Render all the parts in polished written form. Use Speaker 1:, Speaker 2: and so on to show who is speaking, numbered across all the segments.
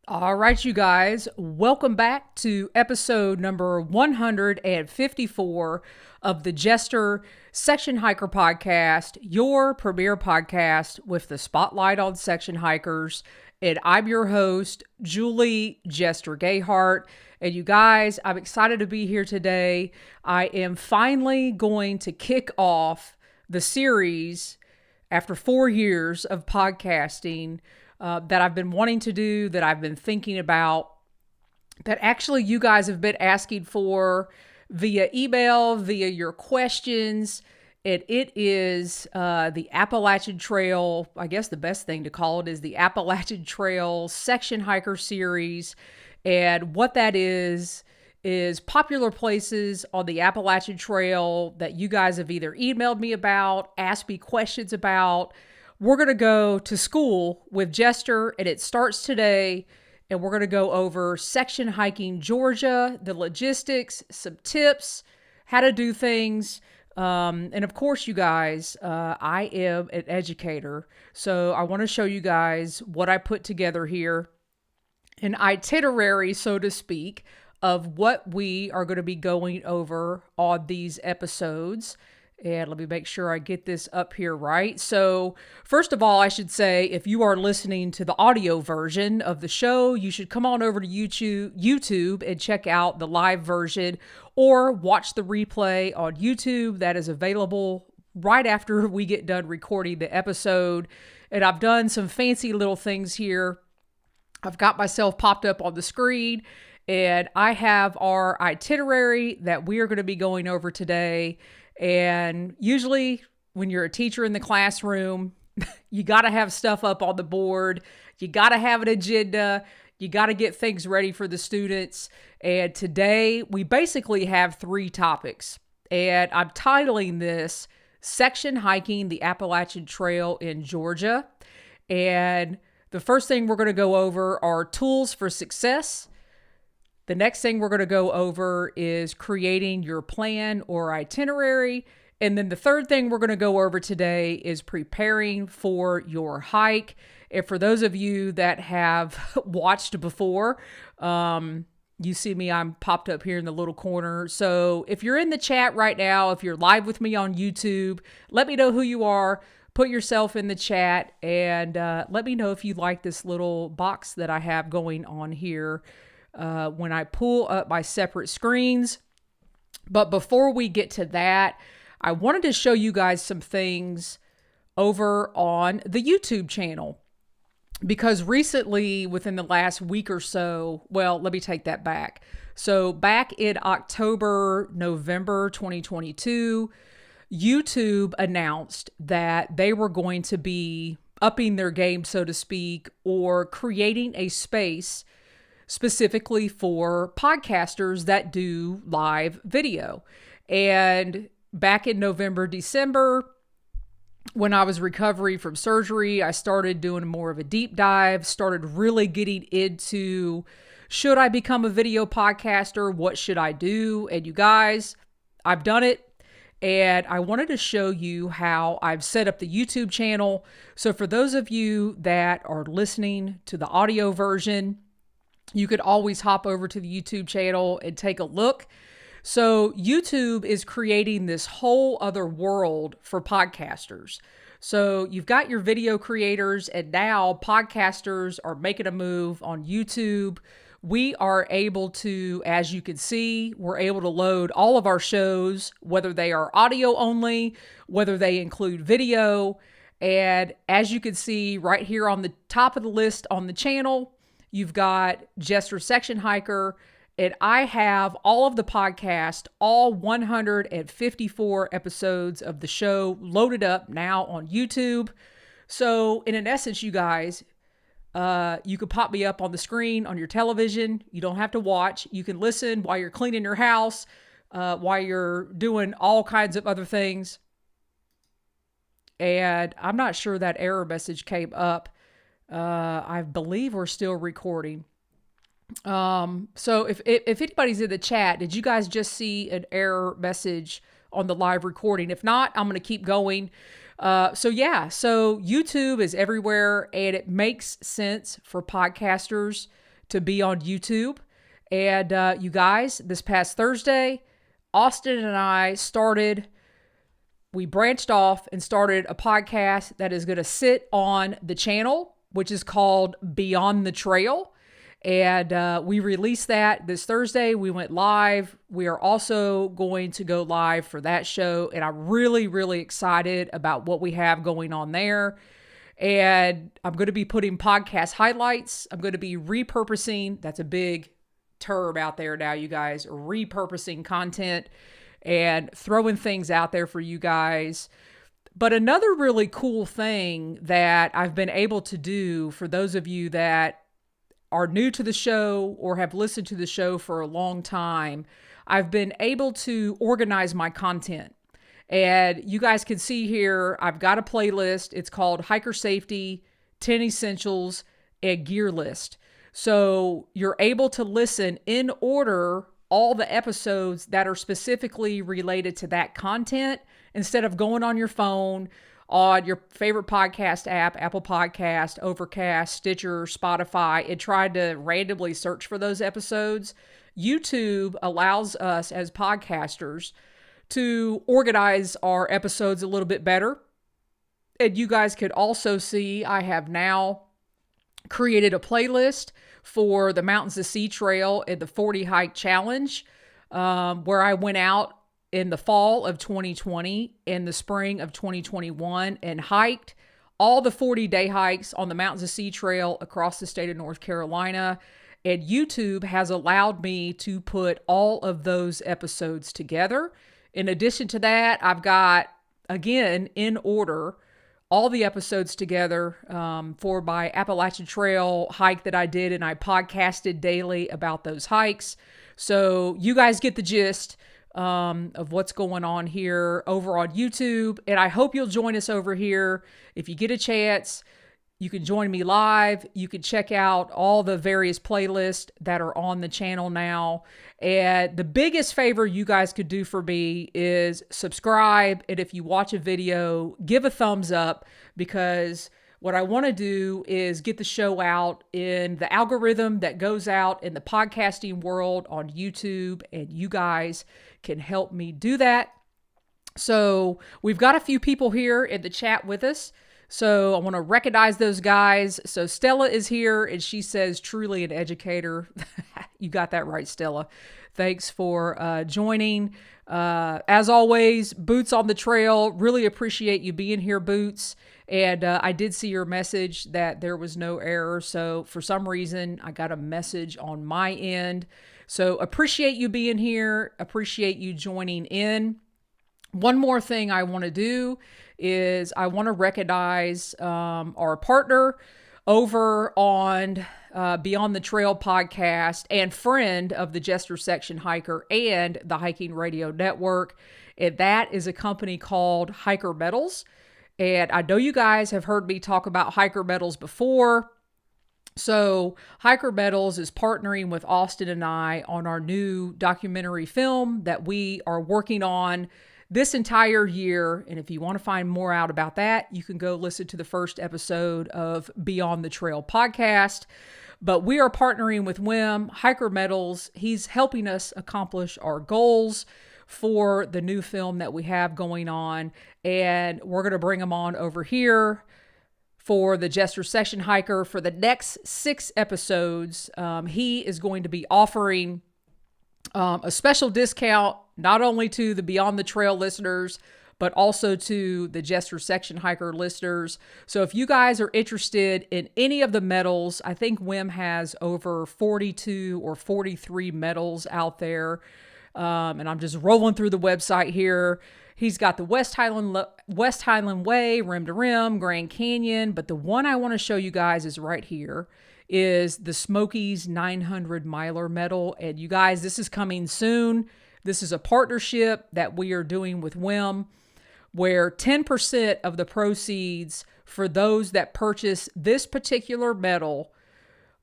Speaker 1: All right, you guys, welcome back to episode number 154 of the Jester Section Hiker Podcast, your premier podcast with the spotlight on section hikers. And I'm your host, Julie Jester Gayheart. And you guys, I'm excited to be here today. I am finally going to kick off the series after 4 years of podcasting that I've been wanting to do, that I've been thinking about, that actually you guys have been asking for via email, via your questions. And it is the Appalachian Trail. I guess the best thing to call it is the Appalachian Trail Section Hiker Series. And what that is popular places on the Appalachian Trail that you guys have either emailed me about, asked me questions about. We're going to go to school with Jester, and it starts today. And we're going to go over section hiking Georgia, the logistics, some tips, how to do things. And of course, you guys, I am an educator. So I want to show you guys what I put together here, an itinerary, so to speak, of what we are going to be going over on these episodes. And let me make sure I get this up here right. So first of all, I should say, if you are listening to the audio version of the show, you should come on over to YouTube and check out the live version, or watch the replay on YouTube. That is available right after we get done recording the episode. And I've done some fancy little things here. I've got myself popped up on the screen, and I have our itinerary that we are going to be going over today. And usually when you're a teacher in the classroom, you got to have stuff up on the board. You got to have an agenda. You got to get things ready for the students. And today we basically have 3 topics. And I'm titling this Section Hiking the Appalachian Trail in Georgia. And the first thing we're going to go over are tools for success. The next thing we're going to go over is creating your plan or itinerary. And then the third thing we're going to go over today is preparing for your hike. And for those of you that have watched before, you see me, I'm popped up here in the little corner. So if you're in the chat right now, if you're live with me on YouTube, let me know who you are. Put yourself in the chat, and let me know if you like this little box that I have going on here when I pull up my separate screens. But before we get to that, I wanted to show you guys some things over on the YouTube channel. Because recently, within the last week or so, well, let me take that back. So back in October, November 2022, YouTube announced that they were going to be upping their game, so to speak, or creating a space specifically for podcasters that do live video. And back in November, December, when I was recovering from surgery, I started doing more of a deep dive, started really getting into, should I become a video podcaster? What should I do? And you guys, I've done it. And I wanted to show you how I've set up the YouTube channel. So for those of you that are listening to the audio version, you could always hop over to the YouTube channel and take a look. So YouTube is creating this whole other world for podcasters. So you've got your video creators, and now podcasters are making a move on YouTube. We are able to, as you can see, we're able to load all of our shows, whether they are audio only, whether they include video. And as you can see right here on the top of the list on the channel, you've got Jester Section Hiker, and I have all of the podcast, all 154 episodes of the show loaded up now on YouTube. So in essence, you guys, you could pop me up on the screen on your television. You don't have to watch. You can listen while you're cleaning your house, while you're doing all kinds of other things. And I'm not sure that error message came up. I believe we're still recording. So if anybody's in the chat, did you guys just see an error message on the live recording? If not, I'm going to keep going. So YouTube is everywhere, and it makes sense for podcasters to be on YouTube. And you guys, this past Thursday, Austin and I we branched off and started a podcast that is going to sit on the channel, which is called Beyond the Trail. And we released that this Thursday. We went live. We are also going to go live for that show. And I'm really, really excited about what we have going on there. And I'm going to be putting podcast highlights. I'm going to be repurposing. That's a big term out there now, you guys. Repurposing content and throwing things out there for you guys. But another really cool thing that I've been able to do for those of you that are new to the show or have listened to the show for a long time, I've been able to organize my content. And you guys can see here, I've got a playlist. It's called Hiker Safety, 10 Essentials, and Gear List. So you're able to listen in order all the episodes that are specifically related to that content instead of going on your phone, on your favorite podcast app, Apple Podcast, Overcast, Stitcher, Spotify, and trying to randomly search for those episodes. YouTube allows us as podcasters to organize our episodes a little bit better. And you guys could also see I have now created a playlist for the Mountains to Sea Trail and the 40 Hike Challenge, where I went out in the fall of 2020 and the spring of 2021 and hiked all the 40-day hikes on the Mountains to Sea Trail across the state of North Carolina. And YouTube has allowed me to put all of those episodes together. In addition to that, I've got, again, in order, all the episodes together for my Appalachian Trail hike that I did, and I podcasted daily about those hikes. So you guys get the gist of what's going on here over on YouTube, and I hope you'll join us over here. If you get a chance, you can join me live. You can check out all the various playlists that are on the channel now. And the biggest favor you guys could do for me is subscribe. And if you watch a video, give a thumbs up, because what I want to do is get the show out in the algorithm that goes out in the podcasting world on YouTube, and you guys can help me do that. So we've got a few people here in the chat with us. So I want to recognize those guys. So Stella is here, and she says, truly an educator. You got that right, Stella. Thanks for joining. As always, Boots on the Trail. Really appreciate you being here, Boots. And I did see your message that there was no error. So for some reason, I got a message on my end. So appreciate you being here. Appreciate you joining in. One more thing I want to do is I want to recognize our partner over on Beyond the Trail podcast and friend of the Jester Section Hiker and the Hiking Radio Network. And that is a company called Hiker Metals. And I know you guys have heard me talk about Hiker Metals before. So Hiker Metals is partnering with Austin and I on our new documentary film that we are working on this entire year. And if you want to find more out about that, you can go listen to the first episode of Beyond the Trail podcast. But we are partnering with Wim, Hiker Metals. He's helping us accomplish our goals for the new film that we have going on. And we're going to bring him on over here for the Jester Section Hiker for the next 6 episodes. He is going to be offering a special discount, not only to the Beyond the Trail listeners, but also to the Jester Section Hiker listeners. So if you guys are interested in any of the medals, I think Wim has over 42 or 43 medals out there. And I'm just rolling through the website here. He's got the West Highland Way, Rim to Rim, Grand Canyon. But the one I want to show you guys is right here, is the Smokies 900 Miler medal. And you guys, this is coming soon. This is a partnership that we are doing with Wim, where 10% of the proceeds for those that purchase this particular medal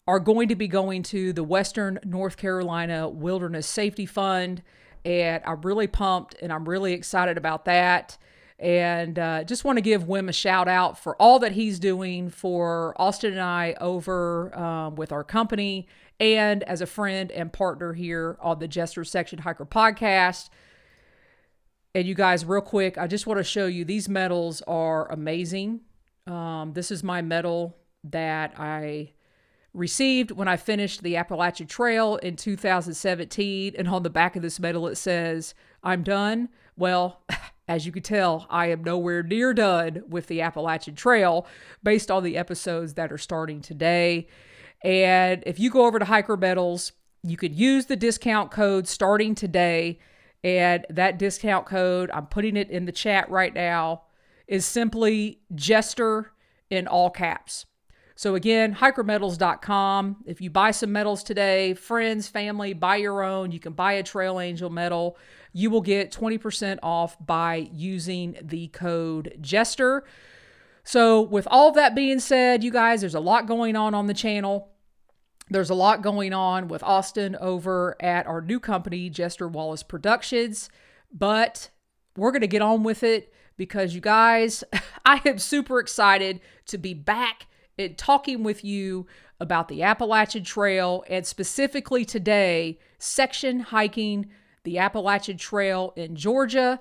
Speaker 1: are going to be going to the Western North Carolina Wilderness Safety Fund. And I'm really pumped and I'm really excited about that. And just want to give Wim a shout out for all that he's doing for Austin and I over with our company and as a friend and partner here on the Jester Section Hiker podcast. And you guys, real quick, I just want to show you, these medals are amazing. This is my medal that I received when I finished the Appalachian Trail in 2017. And on the back of this medal, it says, "I'm done." Well, as you can tell, I am nowhere near done with the Appalachian Trail based on the episodes that are starting today. And if you go over to Hiker Medals, you could use the discount code starting today. And that discount code, I'm putting it in the chat right now, is simply Jester in all caps. So again, hikermedals.com. If you buy some medals today, friends, family, buy your own. You can buy a Trail Angel medal. You will get 20% off by using the code Jester. So with all of that being said, you guys, there's a lot going on the channel. There's a lot going on with Austin over at our new company, Jester Wallace Productions. But we're going to get on with it because, you guys, I am super excited to be back and talking with you about the Appalachian Trail, and specifically today, section hiking the Appalachian Trail in Georgia,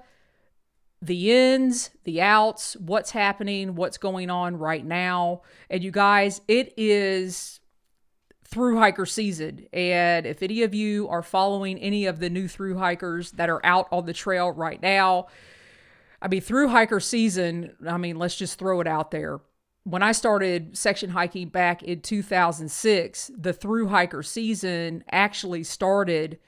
Speaker 1: the ins, the outs, what's happening, what's going on right now. And you guys, it is through hiker season. And if any of you are following any of the new through hikers that are out on the trail right now, I mean, through hiker season, I mean, let's just throw it out there. When I started section hiking back in 2006, the through hiker season actually started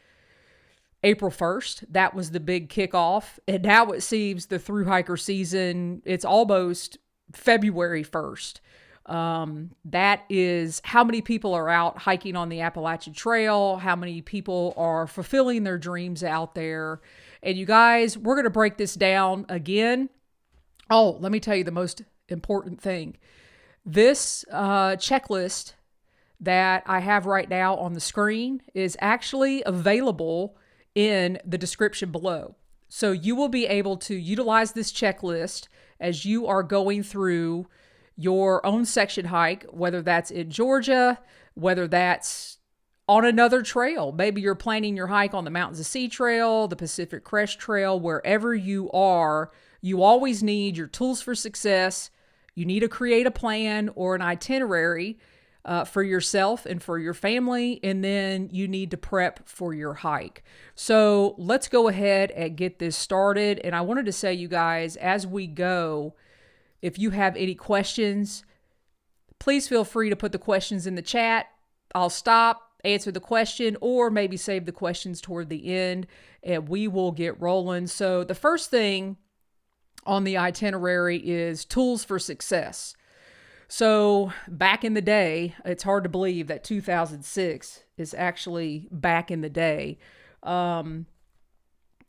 Speaker 1: April 1st. That was the big kickoff. And now it seems the through hiker season, it's almost February 1st. That is how many people are out hiking on the Appalachian Trail, how many people are fulfilling their dreams out there. And you guys, we're going to break this down again. Oh, let me tell you the most important thing. This checklist that I have right now on the screen is actually available in the description below. So you will be able to utilize this checklist as you are going through your own section hike, whether that's in Georgia, whether that's on another trail. Maybe you're planning your hike on the Mountains of Sea Trail, the Pacific Crest Trail, wherever you are. You always need your tools for success. You need to create a plan or an itinerary for yourself and for your family, and then you need to prep for your hike. So let's go ahead and get this started. And I wanted to say, you guys, as we go, if you have any questions, please feel free to put the questions in the chat. I'll stop, answer the question, or maybe save the questions toward the end, and we will get rolling. So the first thing on the itinerary is tools for success. So back in the day, it's hard to believe that 2006 is actually back in the day.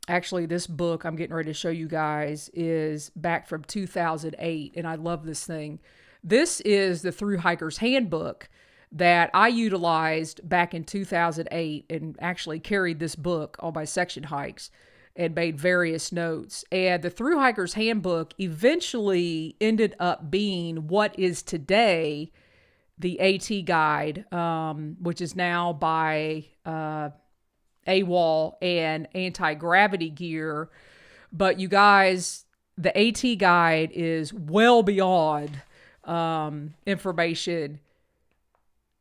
Speaker 1: Actually, this book I'm getting ready to show you guys is back from 2008, and I love this thing. This is the Through Hiker's Handbook that I utilized back in 2008 and actually carried this book on my section hikes and made various notes. And the Through Hiker's Handbook eventually ended up being what is today the AT Guide, which is now by AWOL and Anti-Gravity Gear. But you guys, the AT Guide is well beyond information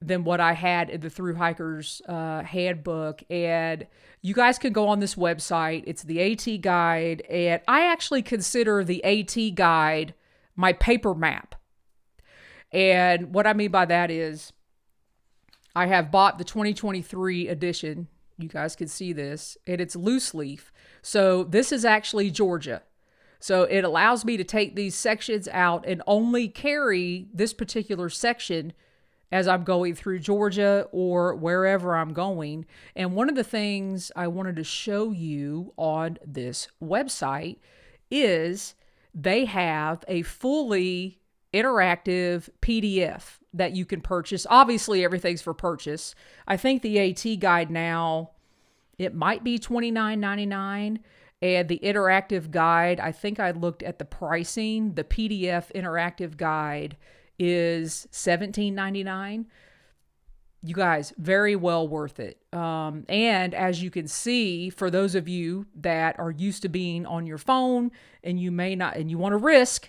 Speaker 1: than what I had in the Through Hiker's Handbook. And you guys can go on this website. It's the AT Guide. And I actually consider the AT Guide my paper map. And what I mean by that is I have bought the 2023 edition. You guys can see this, and it's loose leaf. So this is actually Georgia. So it allows me to take these sections out and only carry this particular section as I'm going through Georgia or wherever I'm going. And one of the things I wanted to show you on this website is they have a fully interactive PDF that you can purchase. Obviously, everything's for purchase. I think the AT Guide now, it might be $29.99. And the interactive guide, I think I looked at the pricing. The PDF interactive guide is $17.99. You guys, very well worth it. And as you can see, for those of you that are used to being on your phone and you may not, and you want to risk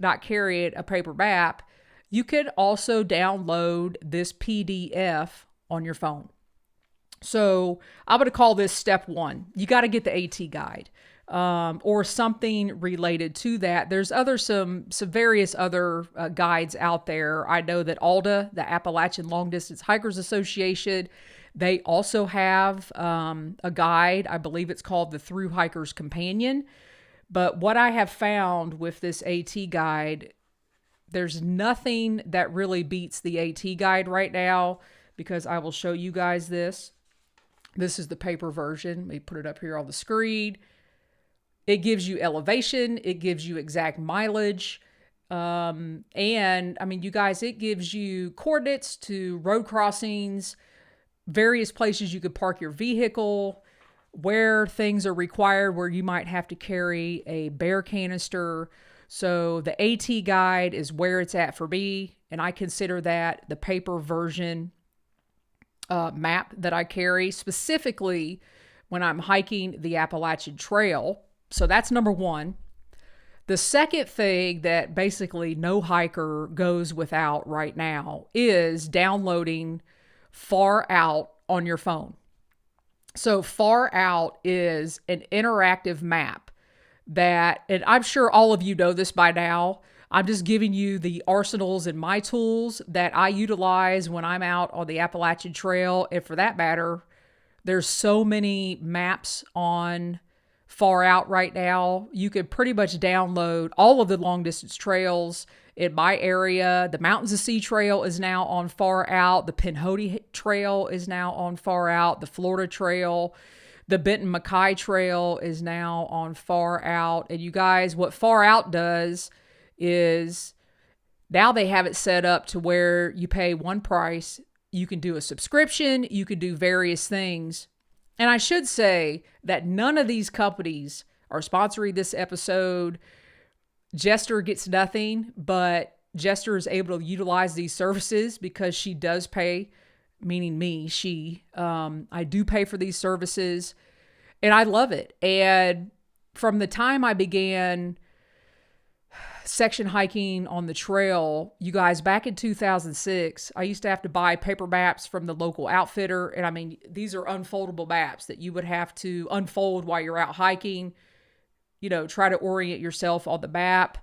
Speaker 1: not carrying a paper map, you could also download this PDF on your phone. So I'm going to call this step one. You got to get the AT guide. Or something related to that. There's some various other guides out there. I know that ALDA, the Appalachian Long Distance Hikers Association, they also have a guide. I believe it's called the Thru Hiker's Companion. But what I have found with this AT guide, there's nothing that really beats the AT guide right now, because I will show you guys this. This is the paper version. Let me put it up here on the screen. It gives you elevation. It gives you exact mileage. And I mean, you guys, it gives you coordinates to road crossings, various places you could park your vehicle, where things are required, where you might have to carry a bear canister. So the AT guide is where it's at for me. And I consider that the paper version map that I carry, specifically when I'm hiking the Appalachian Trail. So that's number one. The second thing that basically no hiker goes without right now is downloading Far Out on your phone. So Far Out is an interactive map that, and I'm sure all of you know this by now, I'm just giving you the arsenals and my tools that I utilize when I'm out on the Appalachian Trail. And for that matter, there's so many maps on Far Out right now. You could pretty much download all of the long distance trails in my area. The Mountains to Sea Trail is now on Far Out. The Pinhoti Trail is now on Far Out. The Florida Trail, the Benton MacKay Trail is now on Far Out. And you guys, what Far Out does is now they have it set up to where you pay one price. You can do a subscription. You can do various things. And I should say that none of these companies are sponsoring this episode. Jester gets nothing, but Jester is able to utilize these services because she does pay, meaning me, I do pay for these services, and I love it. And from the time I began section hiking on the trail, you guys, back in 2006, I used to have to buy paper maps from the local outfitter. And I mean, these are unfoldable maps that you would have to unfold while you're out hiking, try to orient yourself on the map.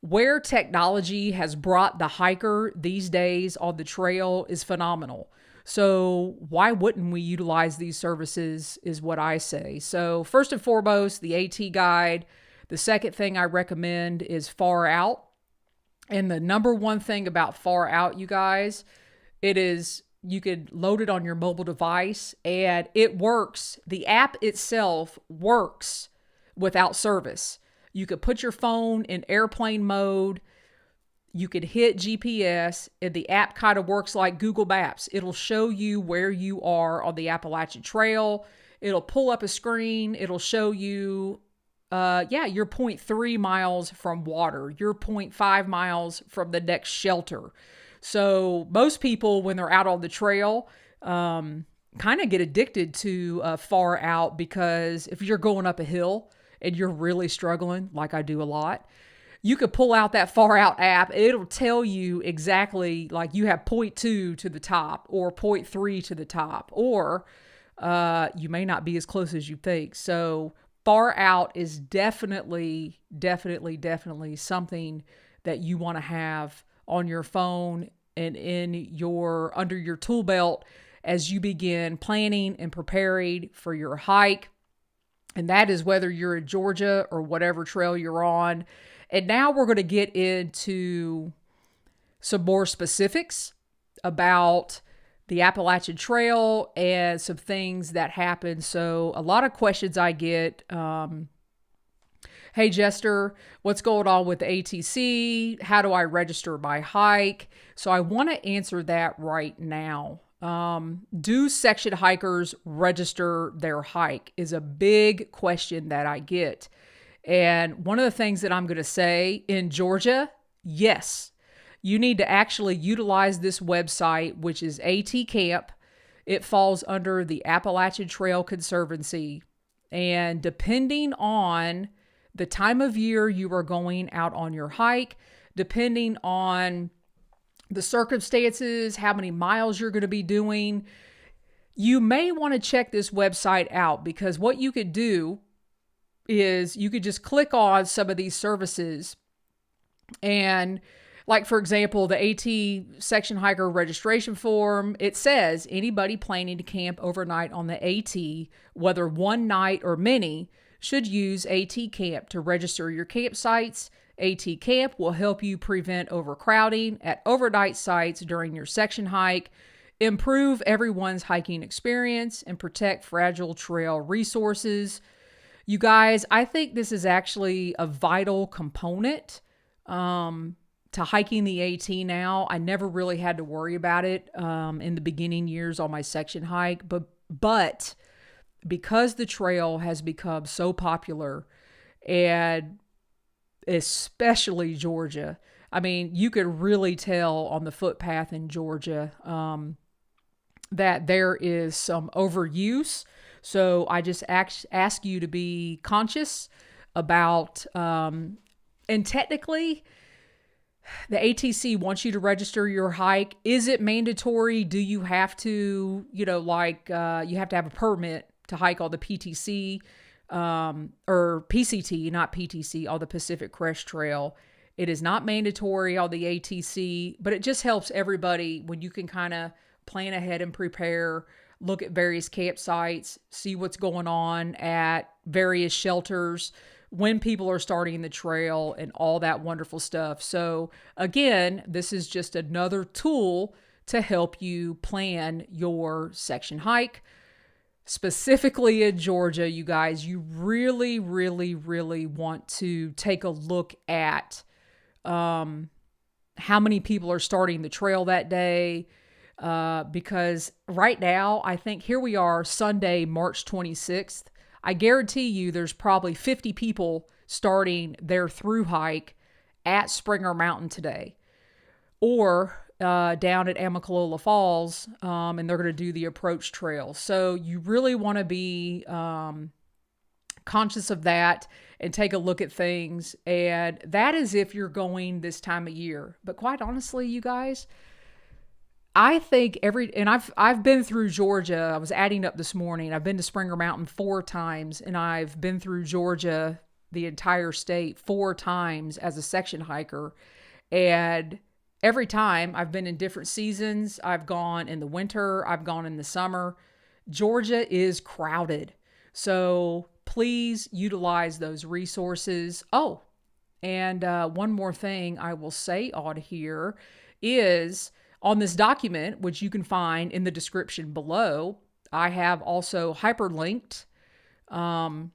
Speaker 1: Where technology has brought the hiker these days on the trail is phenomenal. So why wouldn't we utilize these services is what I say. So first and foremost, the AT guide. The second thing I recommend is Far Out. And the number one thing about Far Out, you guys, it is you could load it on your mobile device and it works. The app itself works without service. You could put your phone in airplane mode. You could hit GPS and the app kind of works like Google Maps. It'll show you where you are on the Appalachian Trail. It'll pull up a screen. It'll show you you're 0.3 miles from water. You're 0.5 miles from the next shelter. So most people, when they're out on the trail, kind of get addicted to Far Out, because if you're going up a hill and you're really struggling, like I do a lot, you could pull out that Far Out app. It'll tell you exactly, like you have 0.2 to the top or 0.3 to the top, or you may not be as close as you think. So Far Out is definitely something that you want to have on your phone and under your tool belt as you begin planning and preparing for your hike. And that is whether you're in Georgia or whatever trail you're on. And now we're going to get into some more specifics about the Appalachian Trail and some things that happen. So a lot of questions I get, hey Jester, what's going on with the ATC? How do I register my hike? So I want to answer that right now. Do section hikers register their hike is a big question that I get. And one of the things that I'm going to say in Georgia, yes, you need to actually utilize this website, which is AT Camp. It falls under the Appalachian Trail Conservancy. And depending on the time of year you are going out on your hike, depending on the circumstances, how many miles you're going to be doing, you may want to check this website out, because what you could do is you could just click on some of these services, and like, for example, the AT section hiker registration form, it says anybody planning to camp overnight on the AT, whether one night or many, should use AT Camp to register your campsites. AT Camp will help you prevent overcrowding at overnight sites during your section hike, improve everyone's hiking experience, and protect fragile trail resources. You guys, I think this is actually a vital component to hiking the AT now. I never really had to worry about it in the beginning years on my section hike, but because the trail has become so popular, and especially Georgia, I mean, you could really tell on the footpath in Georgia that there is some overuse. So I just ask you to be conscious about, and technically, the ATC wants you to register your hike. Is it mandatory? Do you have to, you have to have a permit to hike all the PTC, or PCT, not PTC, all the Pacific Crest Trail? It is not mandatory on the ATC, but it just helps everybody when you can kind of plan ahead and prepare, look at various campsites, see what's going on at various shelters, when people are starting the trail, and all that wonderful stuff. So again, this is just another tool to help you plan your section hike. Specifically in Georgia, you guys, you really, really, really want to take a look at how many people are starting the trail that day. Because right now, I think here we are, Sunday, March 26th. I guarantee you there's probably 50 people starting their through hike at Springer Mountain today, or down at Amicalola Falls, and they're going to do the approach trail. So you really want to be conscious of that and take a look at things. And that is if you're going this time of year. But quite honestly, you guys, I think I've been through Georgia. I was adding up this morning. I've been to Springer Mountain 4 times, and I've been through Georgia, the entire state, 4 times as a section hiker. And every time I've been in different seasons. I've gone in the winter. I've gone in the summer. Georgia is crowded. So please utilize those resources. Oh, and one more thing I will say on here is, on this document, which you can find in the description below, I have also hyperlinked some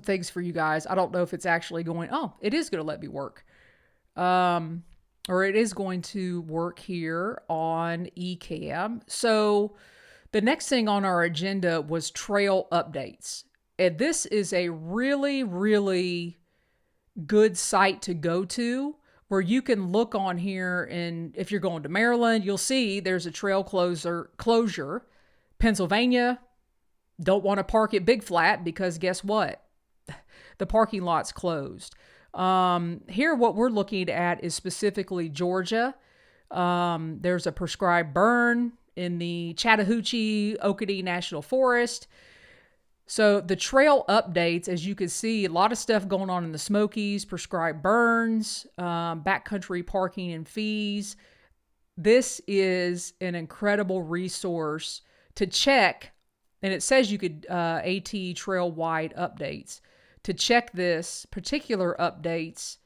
Speaker 1: things for you guys. I don't know if it's actually going, it is going to let me work. Or it is going to work here on eCam. So the next thing on our agenda was trail updates. And this is a really, really good site to go to, where you can look on here, and if you're going to Maryland, you'll see there's a trail closure. Pennsylvania, don't want to park at Big Flat because guess what? The parking lot's closed. Here, what we're looking at is specifically Georgia. There's a prescribed burn in the Chattahoochee Oconee National Forest. So the trail updates, as you can see, a lot of stuff going on in the Smokies, prescribed burns, backcountry parking and fees. This is an incredible resource to check. And it says you could AT trail wide updates. To check this particular updates,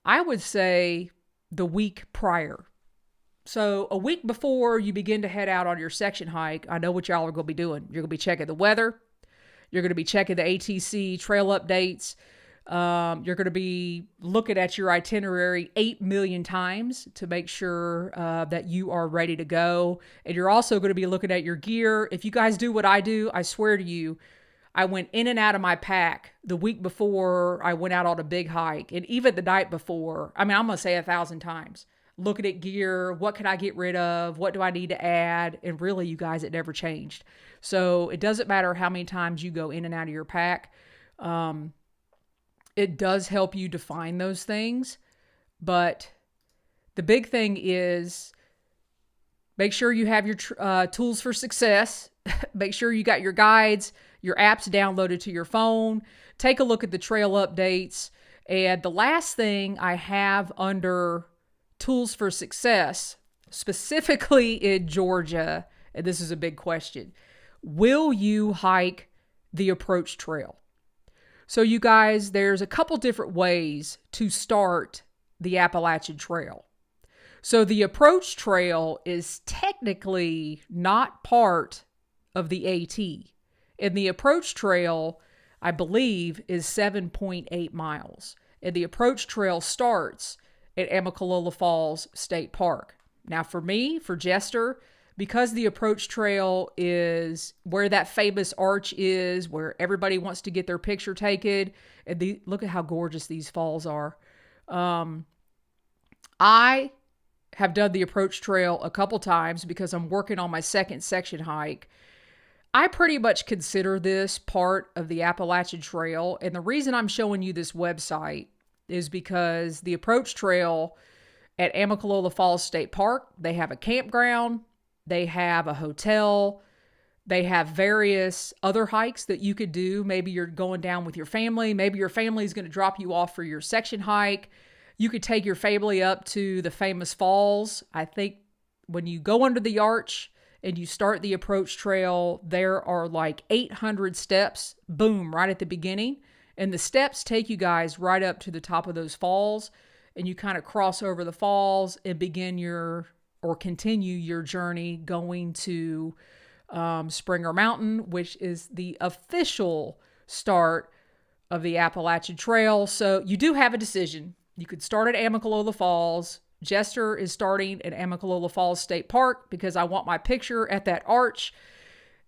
Speaker 1: I would say the week prior. So a week before you begin to head out on your section hike, I know what y'all are going to be doing. You're going to be checking the weather. You're going to be checking the ATC trail updates. You're going to be looking at your itinerary 8 million times to make sure that you are ready to go. And you're also going to be looking at your gear. If you guys do what I do, I swear to you, I went in and out of my pack the week before I went out on a big hike. And even the night before, I mean, I'm going to say 1,000 times. Looking at gear, what can I get rid of? What do I need to add? And really, you guys, it never changed. So it doesn't matter how many times you go in and out of your pack. It does help you define those things. But the big thing is make sure you have your tools for success. Make sure you got your guides, your apps downloaded to your phone. Take a look at the trail updates. And the last thing I have under tools for success, specifically in Georgia, and this is a big question, will you hike the approach trail? So you guys, there's a couple different ways to start the Appalachian Trail. So the approach trail is technically not part of the AT. And the approach trail, I believe, is 7.8 miles. And the approach trail starts at Amicalola Falls State Park. Now for me, for Jester, because the approach trail is where that famous arch is, where everybody wants to get their picture taken, and look at how gorgeous these falls are. I have done the approach trail a couple times because I'm working on my second section hike. I pretty much consider this part of the Appalachian Trail, and the reason I'm showing you this website is because the approach trail at Amicalola Falls State Park, they have a campground, they have a hotel, they have various other hikes that you could do. Maybe you're going down with your family. Maybe your family is going to drop you off for your section hike. You could take your family up to the famous falls. I think when you go under the arch and you start the approach trail, there are like 800 steps, boom, right at the beginning. And the steps take you guys right up to the top of those falls, and you kind of cross over the falls and continue your journey going to Springer Mountain, which is the official start of the Appalachian Trail. So you do have a decision. You could start at Amicalola Falls. Jester is starting at Amicalola Falls State Park because I want my picture at that arch.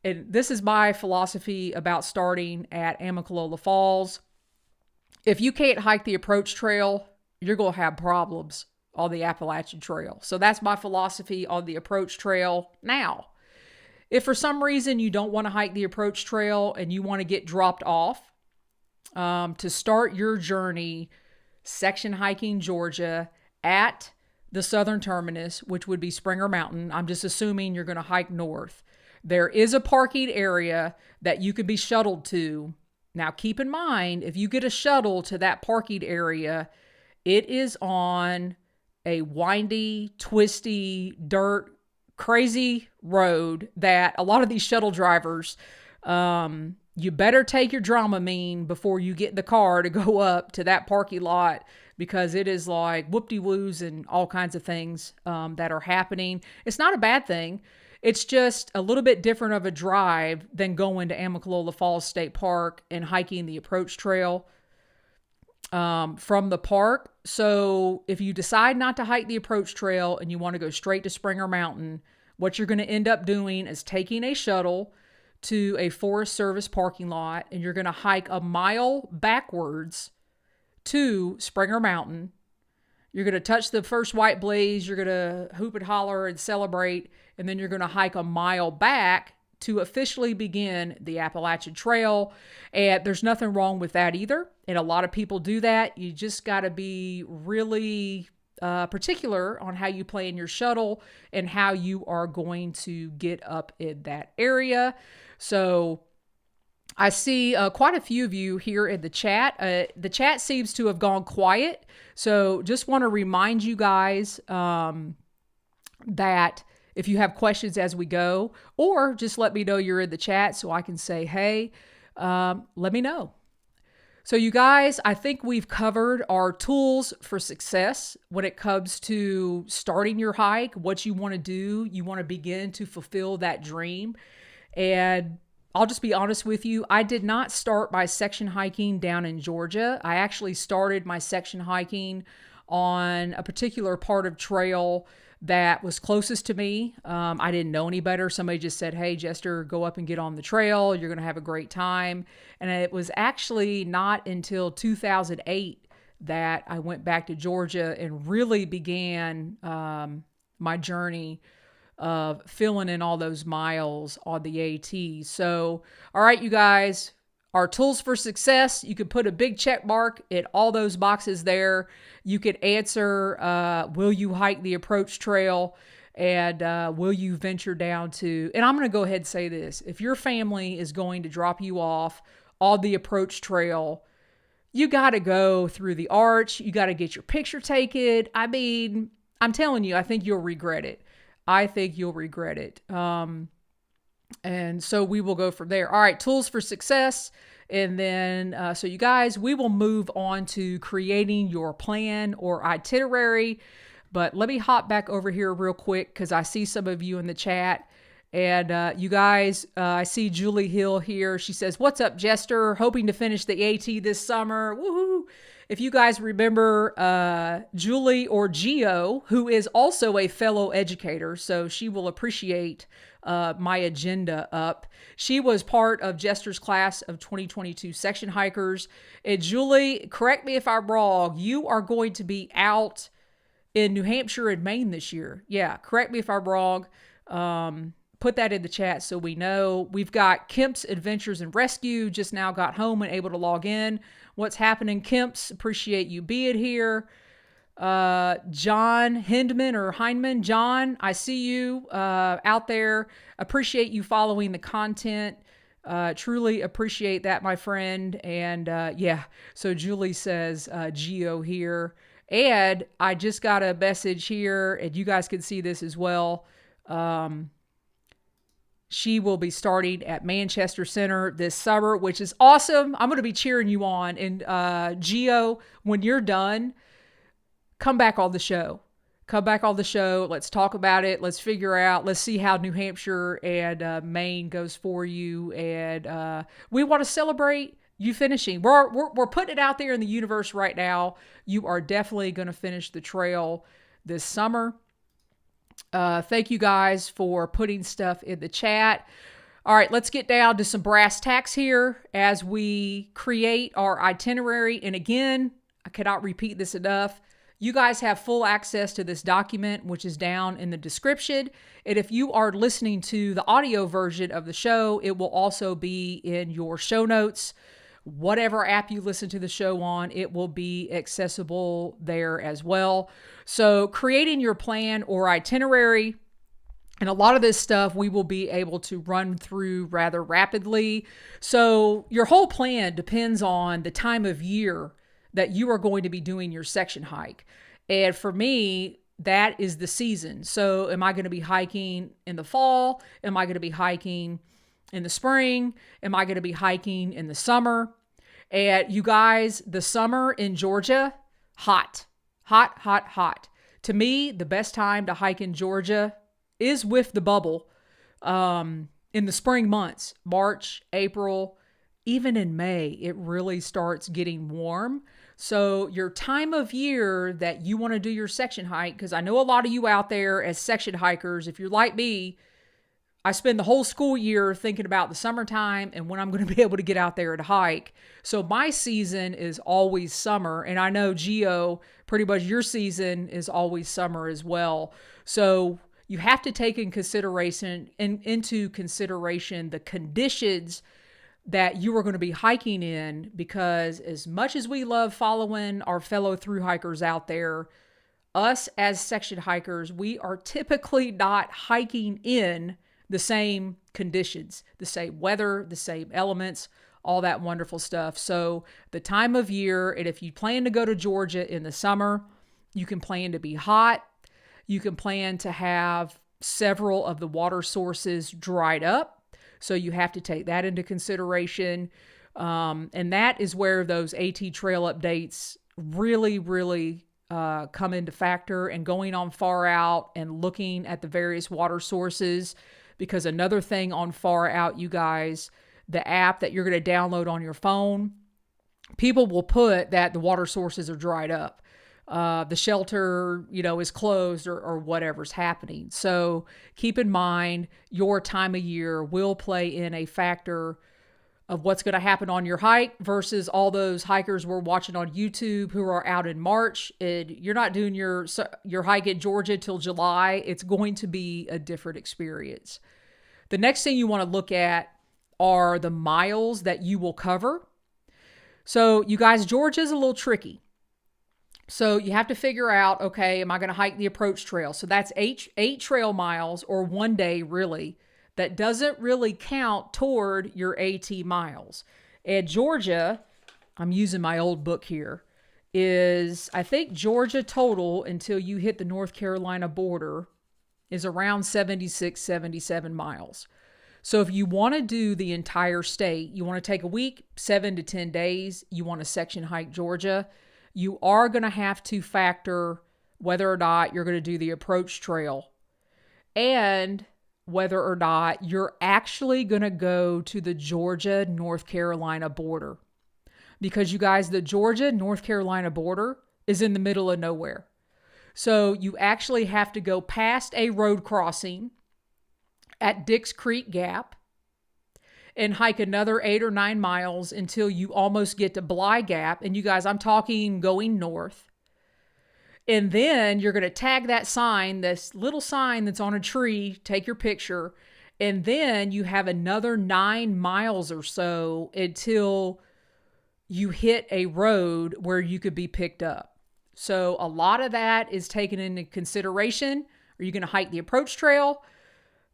Speaker 1: And this is my philosophy about starting at Amicalola Falls. If you can't hike the approach trail, you're going to have problems on the Appalachian Trail. So that's my philosophy on the approach trail. Now, if for some reason you don't want to hike the approach trail and you want to get dropped off to start your journey section hiking Georgia at the southern terminus, which would be Springer Mountain, I'm just assuming you're going to hike north. There is a parking area that you could be shuttled to. Now, keep in mind, if you get a shuttle to that parking area, it is on a windy, twisty, dirt, crazy road that a lot of these shuttle drivers, you better take your Dramamine before you get in the car to go up to that parking lot, because it is like whoop-de-woos and all kinds of things that are happening. It's not a bad thing. It's just a little bit different of a drive than going to Amicalola Falls State Park and hiking the approach trail from the park. So if you decide not to hike the approach trail and you want to go straight to Springer Mountain, what you're going to end up doing is taking a shuttle to a Forest Service parking lot, and you're going to hike a mile backwards to Springer Mountain. You're going to touch the first white blaze, you're going to hoop and holler and celebrate, and then you're going to hike a mile back to officially begin the Appalachian Trail. And there's nothing wrong with that either. And a lot of people do that. You just got to be really particular on how you plan your shuttle and how you are going to get up in that area. So I see quite a few of you here in the chat. The chat seems to have gone quiet. So just want to remind you guys that if you have questions as we go, or just let me know you're in the chat so I can say, hey, let me know. So you guys, I think we've covered our tools for success when it comes to starting your hike, what you want to do. You want to begin to fulfill that dream. And I'll just be honest with you. I did not start my section hiking down in Georgia. I actually started my section hiking on a particular part of trail that was closest to me. I didn't know any better. Somebody just said, "Hey, Jester, go up and get on the trail. You're going to have a great time." And it was actually not until 2008 that I went back to Georgia and really began my journey of filling in all those miles on the AT. So, all right, you guys, our tools for success, you could put a big check mark in all those boxes there. You could answer, will you hike the approach trail? And will you venture down to, and I'm going to go ahead and say this. If your family is going to drop you off on the approach trail, you got to go through the arch. You got to get your picture taken. I mean, I'm telling you, I think you'll regret it. I think you'll regret it. And so we will go from there. All right, tools for success. And then, so you guys, we will move on to creating your plan or itinerary. But let me hop back over here real quick because I see some of you in the chat. And you guys, I see Julie Hill here. She says, "What's up, Jester? Hoping to finish the AT this summer. Woohoo!" If you guys remember Julie or Geo, who is also a fellow educator, so she will appreciate my agenda up. She was part of Jester's class of 2022 section hikers. And Julie, correct me if I'm wrong, you are going to be out in New Hampshire and Maine this year. Yeah, correct me if I'm wrong. Put that in the chat so we know. We've got Kemp's Adventures and Rescue, just now got home and able to log in. What's happening, Kemp's? Appreciate you being here. John Hindman or Hindman. John, I see you out there. Appreciate you following the content. Truly appreciate that, my friend. And yeah, so Julie says Geo here. And I just got a message here, and you guys can see this as well. She will be starting at Manchester Center this summer, which is awesome. I'm going to be cheering you on. And Geo, when you're done, come back on the show. Come back on the show. Let's talk about it. Let's figure out. Let's see how New Hampshire and Maine goes for you. And we want to celebrate you finishing. We're putting it out there in the universe right now. You are definitely going to finish the trail this summer. Thank you guys for putting stuff in the chat. All right, let's get down to some brass tacks here as we create our itinerary. And again, I cannot repeat this enough. You guys have full access to this document, which is down in the description. And if you are listening to the audio version of the show, it will also be in your show notes. Whatever app you listen to the show on, it will be accessible there as well. So creating your plan or itinerary, and a lot of this stuff we will be able to run through rather rapidly. So your whole plan depends on the time of year that you are going to be doing your section hike. And for me, that is the season. So am I going to be hiking in the fall? Am I going to be hiking in the spring? Am I going to be hiking in the summer? And you guys, the summer in Georgia, hot, hot, hot, hot. To me, the best time to hike in Georgia is with the bubble in the spring months, March, April, even in May, it really starts getting warm. So your time of year that you want to do your section hike, because I know a lot of you out there as section hikers, if you're like me, I spend the whole school year thinking about the summertime and when I'm going to be able to get out there and hike. So my season is always summer. And I know, Geo, pretty much your season is always summer as well. So you have to take into consideration the conditions that you are going to be hiking in, because as much as we love following our fellow thru hikers out there, us as section hikers, we are typically not hiking in the same conditions, the same weather, the same elements, all that wonderful stuff. So the time of year, and if you plan to go to Georgia in the summer, you can plan to be hot. You can plan to have several of the water sources dried up. So you have to take that into consideration. And that is where those AT trail updates really, really come into factor, and going on far out and looking at the various water sources. because another thing on Far Out, you guys, the app that you're going to download on your phone, people will put that the water sources are dried up. The shelter, is closed or whatever's happening. So keep in mind your time of year will play in a factor of what's going to happen on your hike versus all those hikers we're watching on YouTube who are out in March. And you're not doing your hike in Georgia till July. It's going to be a different experience. The next thing you want to look at are the miles that you will cover. So you guys, Georgia is a little tricky. So you have to figure out, okay, am I going to hike the approach trail? So that's eight trail miles, or 1 day really. That doesn't really count toward your AT miles. And Georgia, I'm using my old book here, is, I think Georgia total until you hit the North Carolina border is around 76, 77 miles. So if you want to do the entire state, you want to take a week, 7 to 10 days, you want to section hike Georgia, you are going to have to factor whether or not you're going to do the approach trail and whether or not you're actually going to go to the Georgia-North Carolina border. Because you guys, the Georgia-North Carolina border is in the middle of nowhere. So you actually have to go past a road crossing at Dix Creek Gap and hike another 8 or 9 miles until you almost get to Bly Gap. And you guys, I'm talking going north. And then you're going to tag that sign, this little sign that's on a tree, take your picture. And then you have another 9 miles or so until you hit a road where you could be picked up. So a lot of that is taken into consideration. Are you going to hike the approach trail?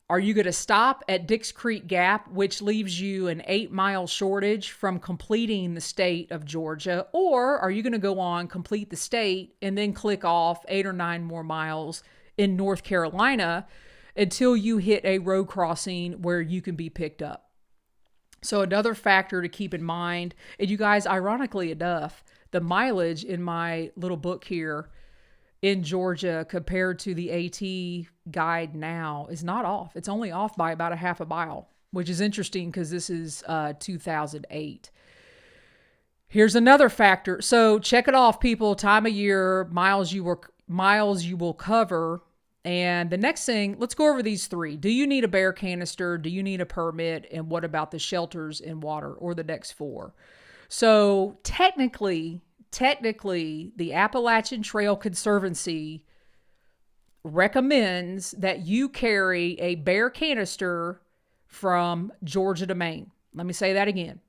Speaker 1: Are you going to stop at Dix Creek Gap, which leaves you an 8-mile shortage from completing the state of Georgia? Or are you going to go on, complete the state, and then click off 8 or 9 more miles in North Carolina until you hit a road crossing where you can be picked up? So another factor to keep in mind, and you guys, ironically enough, the mileage in my little book here in Georgia compared to the AT guide now is not off. It's only off by about a half a mile, which is interesting because this is 2008. Here's another factor. So check it off, people. Time of year, miles you will cover. And the next thing, let's go over these 3. Do you need a bear canister? Do you need a permit? And what about the shelters and water, or the next 4? So technically, the Appalachian Trail Conservancy recommends that you carry a bear canister from Georgia to Maine. Let me say that again.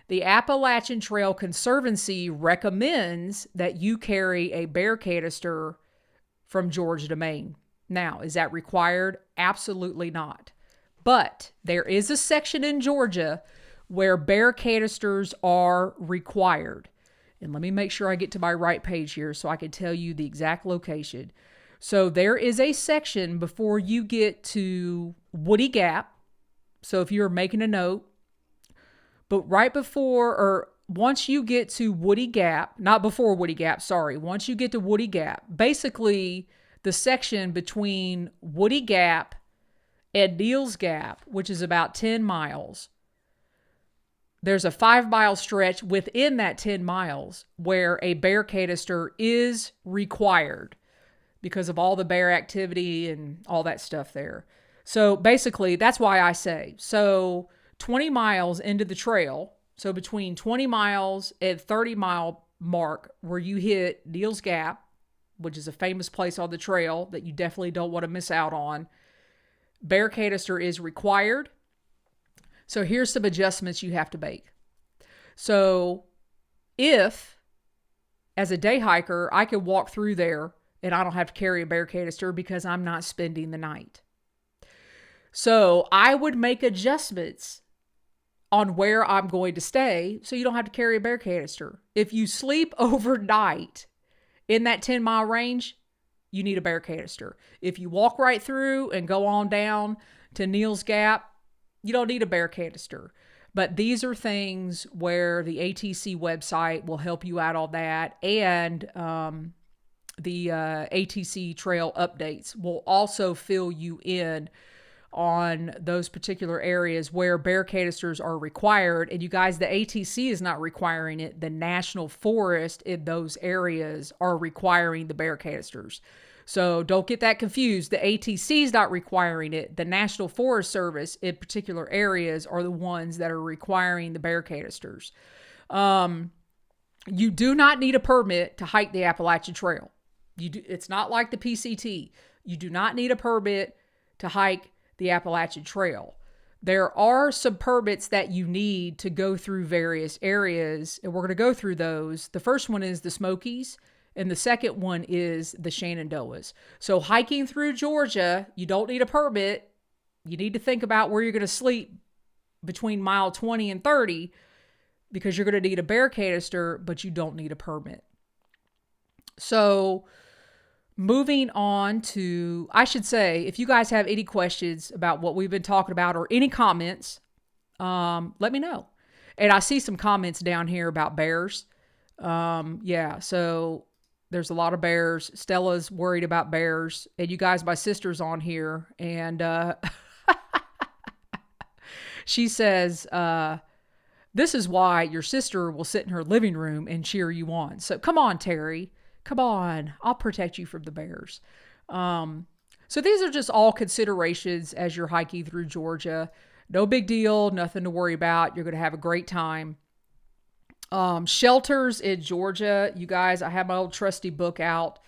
Speaker 1: The Appalachian Trail Conservancy recommends that you carry a bear canister from Georgia to Maine. Now, is that required? Absolutely not. But there is a section in Georgia where bear canisters are required. And let me make sure I get to my right page here so I can tell you the exact location. So there is a section before you get to Woody Gap. So if you're making a note, but right before, or once you get to Woody Gap, not before Woody Gap, sorry. Once you get to Woody Gap, basically the section between Woody Gap and Neal's Gap, which is about 10 miles, there's a 5-mile stretch within that 10 miles where a bear canister is required because of all the bear activity and all that stuff there. So basically, that's why I say, so 20 miles into the trail, so between 20 miles and 30-mile mark where you hit Neal's Gap, which is a famous place on the trail that you definitely don't want to miss out on, bear canister is required. So here's some adjustments you have to make. So if, as a day hiker, I could walk through there and I don't have to carry a bear canister because I'm not spending the night. So I would make adjustments on where I'm going to stay so you don't have to carry a bear canister. If you sleep overnight in that 10-mile range, you need a bear canister. If you walk right through and go on down to Neal's Gap, you don't need a bear canister. But these are things where the ATC website will help you out on that. And the ATC trail updates will also fill you in on those particular areas where bear canisters are required. And you guys, the ATC is not requiring it. The National Forest in those areas are requiring the bear canisters. So don't get that confused. The ATC is not requiring it. The National Forest Service in particular areas are the ones that are requiring the bear canisters. You do not need a permit to hike the Appalachian Trail. It's not like the PCT. You do not need a permit to hike the Appalachian Trail. There are some permits that you need to go through various areas, and we're going to go through those. The first one is the Smokies, and the second one is the Shenandoahs. So hiking through Georgia, you don't need a permit. You need to think about where you're going to sleep between mile 20 and 30 because you're going to need a bear canister, but you don't need a permit. So moving on to, I should say, if you guys have any questions about what we've been talking about or any comments, let me know. And I see some comments down here about bears. Yeah, so there's a lot of bears. Stella's worried about bears. And you guys, my sister's on here. And she says, this is why your sister will sit in her living room and cheer you on. So come on, Terry. Come on, I'll protect you from the bears. So these are just all considerations as you're hiking through Georgia. No big deal, nothing to worry about. You're going to have a great time. Shelters in Georgia, you guys, I have my old trusty book out.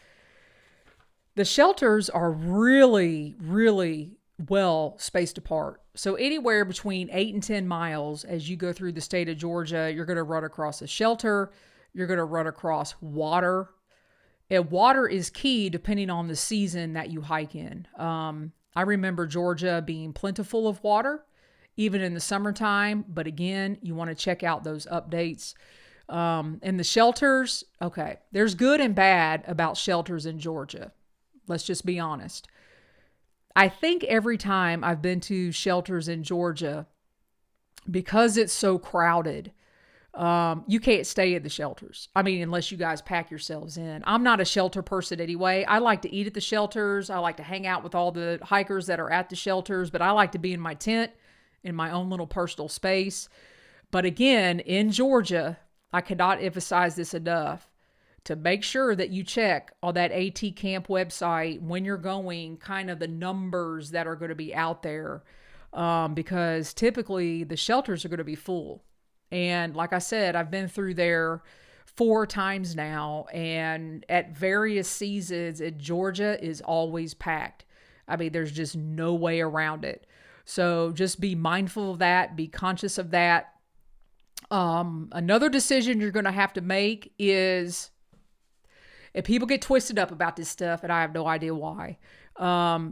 Speaker 1: The shelters are really, really well spaced apart. So anywhere between 8 and 10 miles as you go through the state of Georgia, you're going to run across a shelter. You're going to run across water. And water is key depending on the season that you hike in. I remember Georgia being plentiful of water, even in the summertime. But again, you want to check out those updates. And the shelters, okay, there's good and bad about shelters in Georgia. Let's just be honest. I think every time I've been to shelters in Georgia, because it's so crowded, you can't stay in the shelters. I mean, unless you guys pack yourselves in. I'm not a shelter person anyway. I like to eat at the shelters. I like to hang out with all the hikers that are at the shelters, but I like to be in my tent in my own little personal space. But again, in Georgia, I cannot emphasize this enough, to make sure that you check on that AT Camp website when you're going, kind of the numbers that are going to be out there, because typically the shelters are going to be full. And like I said, I've been through there 4 times now, and at various seasons, Georgia is always packed. I mean, there's just no way around it. So just be mindful of that, be conscious of that. Another decision you're going to have to make is, and people get twisted up about this stuff, and I have no idea why,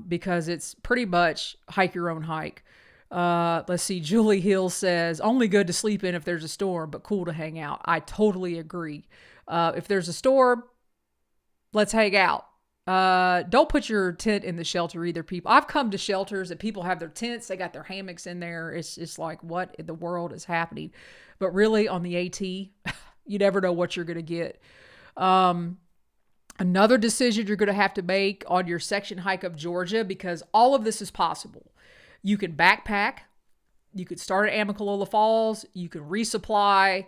Speaker 1: because it's pretty much hike your own hike. Let's see. Julie Hill says, only good to sleep in if there's a storm, but cool to hang out. I totally agree. If there's a storm, let's hang out. Don't put your tent in the shelter either, people. I've come to shelters that people have their tents. They got their hammocks in there. It's like, what in the world is happening? But really on the AT, you never know what you're going to get. Another decision you're going to have to make on your section hike of Georgia, because all of this is possible. You can backpack. You could start at Amicalola Falls. You can resupply.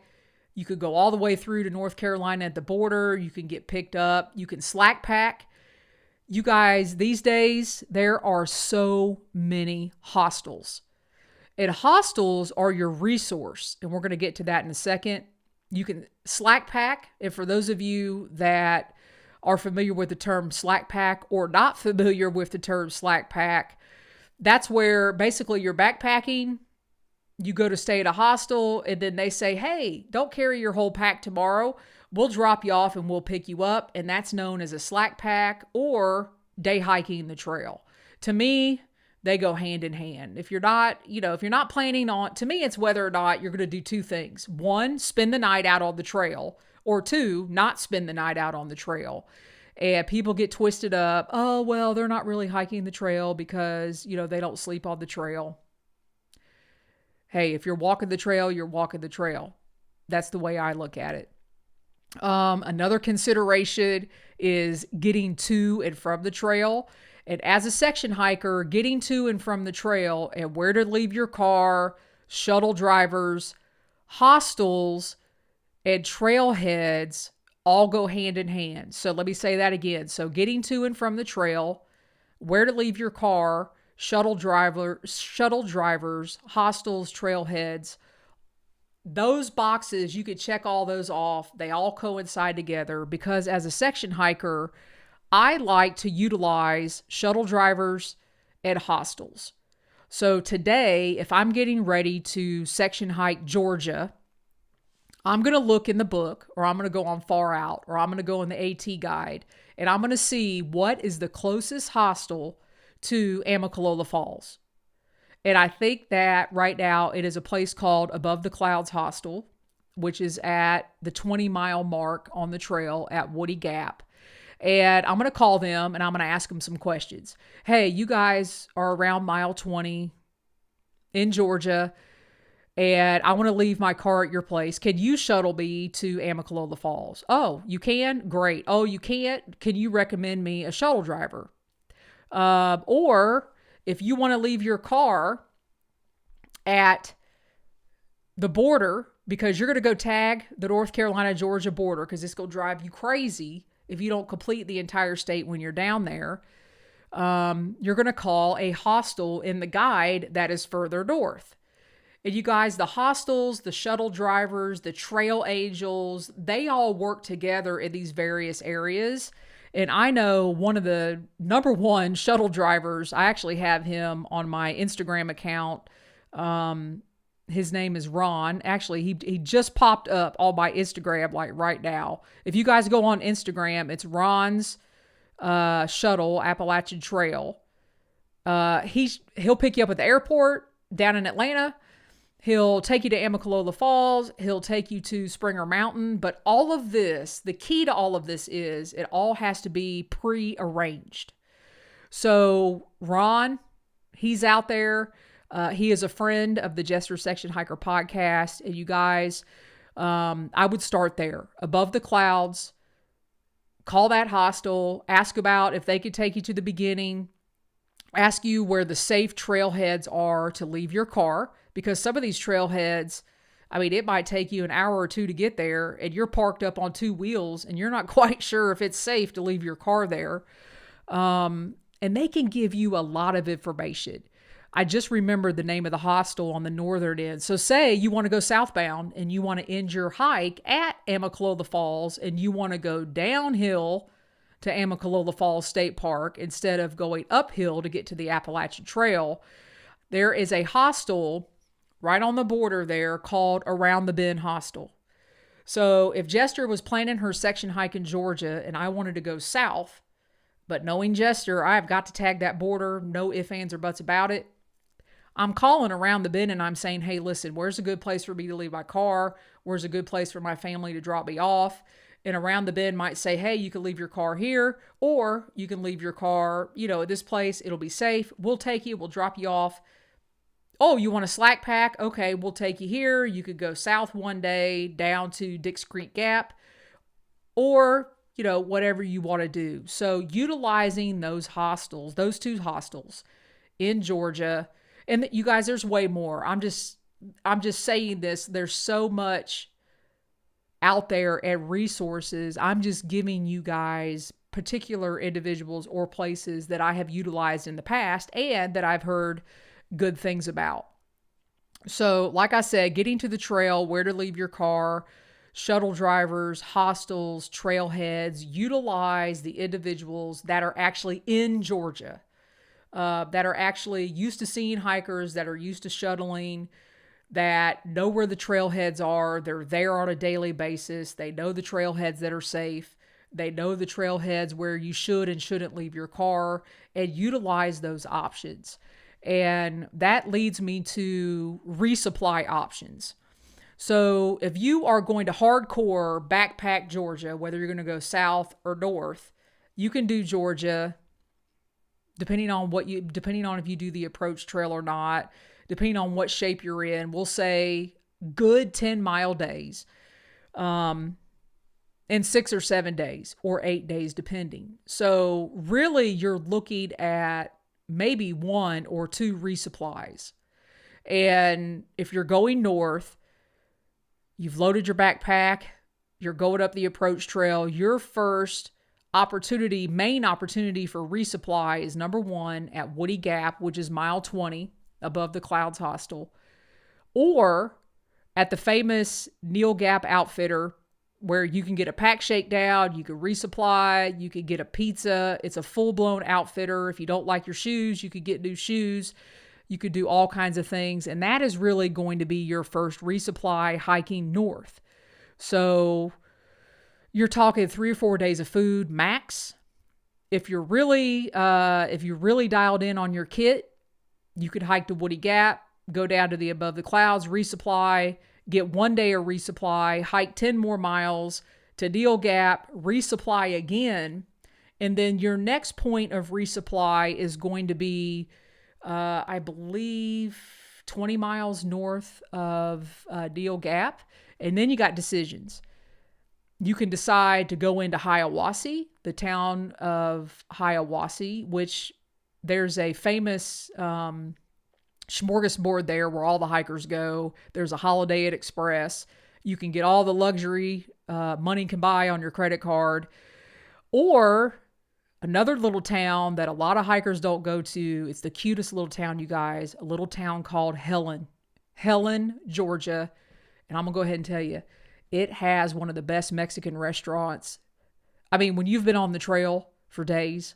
Speaker 1: You could go all the way through to North Carolina at the border. You can get picked up. You can slack pack. You guys, these days, there are so many hostels. And hostels are your resource. And we're going to get to that in a second. You can slack pack. And for those of you that are familiar with the term slack pack or not familiar with the term slack pack, that's where basically you're backpacking. You go to stay at a hostel, and then they say, hey, don't carry your whole pack tomorrow. We'll drop you off and we'll pick you up. And that's known as a slack pack or day hiking the trail. To me, they go hand in hand. If you're not planning on, to me, it's whether or not you're going to do 2 things. 1, spend the night out on the trail, or 2, not spend the night out on the trail. And people get twisted up. Oh, well, they're not really hiking the trail because, they don't sleep on the trail. Hey, if you're walking the trail, you're walking the trail. That's the way I look at it. Another consideration is getting to and from the trail. And as a section hiker, getting to and from the trail and where to leave your car, shuttle drivers, hostels, and trailheads all go hand in hand. So let me say that again. So getting to and from the trail, where to leave your car, shuttle drivers, hostels, trailheads, those boxes, you could check all those off. They all coincide together because as a section hiker, I like to utilize shuttle drivers and hostels. So today, if I'm getting ready to section hike Georgia, I'm going to look in the book, or I'm going to go on Far Out, or I'm going to go in the AT guide, and I'm going to see what is the closest hostel to Amicalola Falls. And I think that right now it is a place called Above the Clouds Hostel, which is at the 20-mile mark on the trail at Woody Gap. And I'm going to call them and I'm going to ask them some questions. Hey, you guys are around mile 20 in Georgia, and I want to leave my car at your place. Can you shuttle me to Amicalola Falls? Oh, you can? Great. Oh, you can't? Can you recommend me a shuttle driver? Or if you want to leave your car at the border because you're going to go tag the North Carolina-Georgia border because it's going to drive you crazy if you don't complete the entire state when you're down there, you're going to call a hostel in the guide that is further north. And you guys, the hostels, the shuttle drivers, the trail angels, they all work together in these various areas. And I know one of the number one shuttle drivers, I actually have him on my Instagram account. His name is Ron. Actually, he just popped up on my Instagram like right now. If you guys go on Instagram, it's Ron's Shuttle Appalachian Trail. He'll pick you up at the airport down in Atlanta. He'll take you to Amicalola Falls. He'll take you to Springer Mountain. But all of this, the key to all of this is it all has to be pre-arranged. So Ron, he's out there. He is a friend of the Jester Section Hiker podcast. And you guys, I would start there. Above the Clouds. Call that hostel. Ask about if they could take you to the beginning. Ask you where the safe trailheads are to leave your car. Because some of these trailheads, I mean, it might take you an hour or two to get there. And you're parked up on two wheels. And you're not quite sure if it's safe to leave your car there. And they can give you a lot of information. I just remembered the name of the hostel on the northern end. So say you want to go southbound and you want to end your hike at Amicalola Falls and you want to go downhill to Amicalola Falls State Park instead of going uphill to get to the Appalachian Trail. There is a hostel right on the border there called Around the Bend Hostel. So if Jester was planning her section hike in Georgia and I wanted to go south, but knowing Jester, I've got to tag that border, no ifs, ands, or buts about it. I'm calling Around the Bend and I'm saying, hey, listen, where's a good place for me to leave my car? Where's a good place for my family to drop me off? And Around the Bend might say, hey, you can leave your car here, or you can leave your car, at this place. It'll be safe. We'll take you. We'll drop you off. Oh, you want a slack pack? Okay, we'll take you here. You could go south one day down to Dix Creek Gap, or whatever you want to do. So utilizing those hostels, those two hostels in Georgia, and you guys, there's way more. I'm just saying this. There's so much out there and resources. I'm just giving you guys particular individuals or places that I have utilized in the past and that I've heard good things about. So like I said, getting to the trail, where to leave your car, shuttle drivers, hostels, trailheads, utilize the individuals that are actually in Georgia, that are actually used to seeing hikers, that are used to shuttling, that know where the trailheads are. They're there on a daily basis. They know the trailheads that are safe. They know the trailheads where you should and shouldn't leave your car, and utilize those options. And that leads me to resupply options. So if you are going to hardcore backpack Georgia, whether you're going to go south or north, you can do Georgia depending on if you do the approach trail or not, depending on what shape you're in. We'll say good 10-mile days. And in 6 or 7 days or 8 days, depending. So really you're looking at maybe 1 or 2 resupplies. And if you're going north, you've loaded your backpack, you're going up the approach trail, your first main opportunity for resupply is number 1 at Woody Gap, which is mile 20 above the Clouds Hostel, or at the famous Neil Gap Outfitter, where you can get a pack shakedown, you can resupply, you can get a pizza. It's a full-blown outfitter. If you don't like your shoes, you could get new shoes. You could do all kinds of things. And that is really going to be your first resupply hiking north. So you're talking 3 or 4 days of food max. If you're really dialed in on your kit, you could hike to Woody Gap, go down to the Above the Clouds, resupply, get 1 day of resupply, hike 10 more miles to Neil Gap, resupply again. And then your next point of resupply is going to be, I believe, 20 miles north of Neil Gap. And then you got decisions. You can decide to go into Hiawassee, the town of Hiawassee, which there's a famous smorgasbord there where all the hikers go. There's a Holiday Inn Express. You can get all the luxury money can buy on your credit card. Or another little town that a lot of hikers don't go to. It's the cutest little town, you guys. A little town called Helen, Georgia. And I'm going to go ahead and tell you, it has one of the best Mexican restaurants. I mean, when you've been on the trail for days,